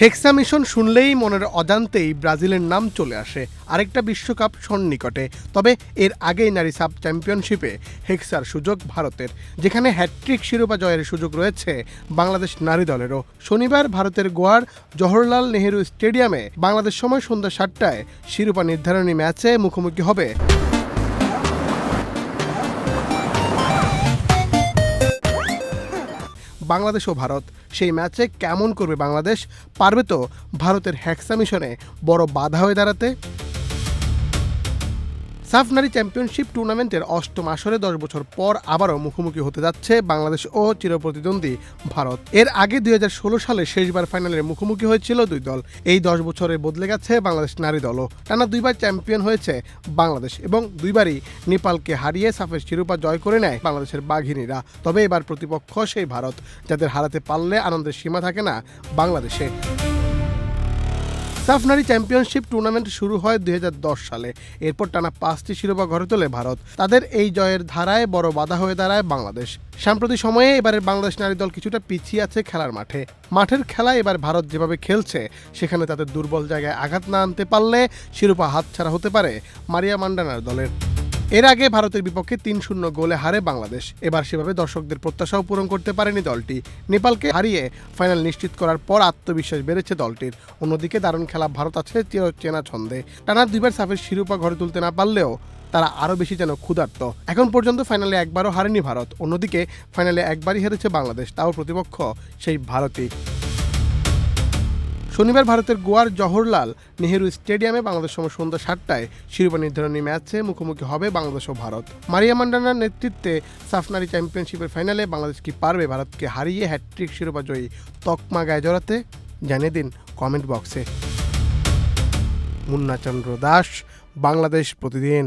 হেক্সা mission শুনলেই মনের অজান্তেই ব্রাজিলের নাম চলে আসে আরেকটা বিশ্বকাপ সন্নিকটে। তবে এর আগেই নারী সাব চ্যাম্পিয়নশিপে হেক্সার সুযোগ ভারতের, যেখানে হ্যাটট্রিক শিরোপা জয়ের সুযোগ রয়েছে বাংলাদেশ নারী দলেরও। শনিবার ভারতের গোয়ার জওহরলাল নেহেরু স্টেডিয়ামে বাংলাদেশ সময় সন্ধ্যা 7টায় শিরোপা নির্ধারণী ম্যাচে মুখোমুখি হবে বাংলাদেশ ও ভারত। সেই ম্যাচে কেমন করবে বাংলাদেশ? পারবে তো ভারতের হেক্সা মিশনে বড় বাধা হয়ে দাঁড়াতে? সাফ নারী চ্যাম্পিয়নশিপ টুর্নামেন্টের অষ্টম আসরে 10 বছর পর আবারও মুখোমুখি হতে যাচ্ছে বাংলাদেশ ও চিরপ্রতিদ্বন্দ্বী ভারত। এর আগে 2016 সালে শেষবার ফাইনালের মুখোমুখি হয়েছিল দুই দল। এই 10 বছরে বদলে গেছে বাংলাদেশ নারী দলও। টানা দুইবার চ্যাম্পিয়ন হয়েছে বাংলাদেশ এবং দুইবারই নেপালকে হারিয়ে সাফের শিরোপা জয় করে নেয় বাংলাদেশের বাঘিনীরা। তবে এবার প্রতিপক্ষ সেই ভারত, যাদের হারাতে পারলে আনন্দের সীমা থাকে না বাংলাদেশে। সাফ নারী চ্যাম্পিয়নশিপ টুর্নামেন্ট শুরু হয় 2010 সালে। এরপর টানা 5টি শিরোপা ঘরে তোলে ভারত। তাদের এই জয়ের ধারায় বড় বাধা হয়ে দাঁড়ায় বাংলাদেশ। সাম্প্রতিক সময়ে এবারের বাংলাদেশ নারী দল কিছুটা পিছিয়ে আছে খেলার মাঠে। মাঠের খেলায় এবার ভারত যেভাবে খেলছে, সেখানে তাদের দুর্বল জায়গায় আঘাত না আনতে পারলে শিরোপা হাতছাড়া হতে পারে মারিয়া মান্ডানার দলের। এর আগে ভারতের বিপক্ষে 3-0 গোলে হারে বাংলাদেশ। এবার সেভাবে দর্শকদের প্রত্যাশাও পূরণ করতে পারেনি দলটি। নেপালকে হারিয়ে ফাইনাল নিশ্চিত করার পর আত্মবিশ্বাস বেড়েছে দলটির। অন্যদিকে দারুণ খেলা ভারত আছে চেনা ছন্দে। টানা দুইবার সাফের শিরোপা ঘরে তুলতে না পারলেও তারা আরও বেশি যেন ক্ষুধার্ত। এখন পর্যন্ত ফাইনালে একবারও হারেনি ভারত। অন্যদিকে ফাইনালে একবারই হেরেছে বাংলাদেশ, তাও প্রতিপক্ষ সেই ভারতই। শনিবার ভারতের গোয়ার জওহরলাল নেহেরু স্টেডিয়ামে বাংলাদেশ সময় সন্ধ্যা 7টায় শিরোপা নির্ধারণী ম্যাচে মুখোমুখি হবে বাংলাদেশ ও ভারত। মারিয়া মান্ডানার নেতৃত্বে সাফ নারী চ্যাম্পিয়নশিপের ফাইনালে বাংলাদেশ কি পারবে ভারতকে হারিয়ে হ্যাটট্রিক শিরোপা জয়ী তকমা গায়ে জড়াতে? জানিয়ে দিন কমেন্ট বক্সে। মুন্না চন্দ্র দাস, বাংলাদেশ প্রতিদিন।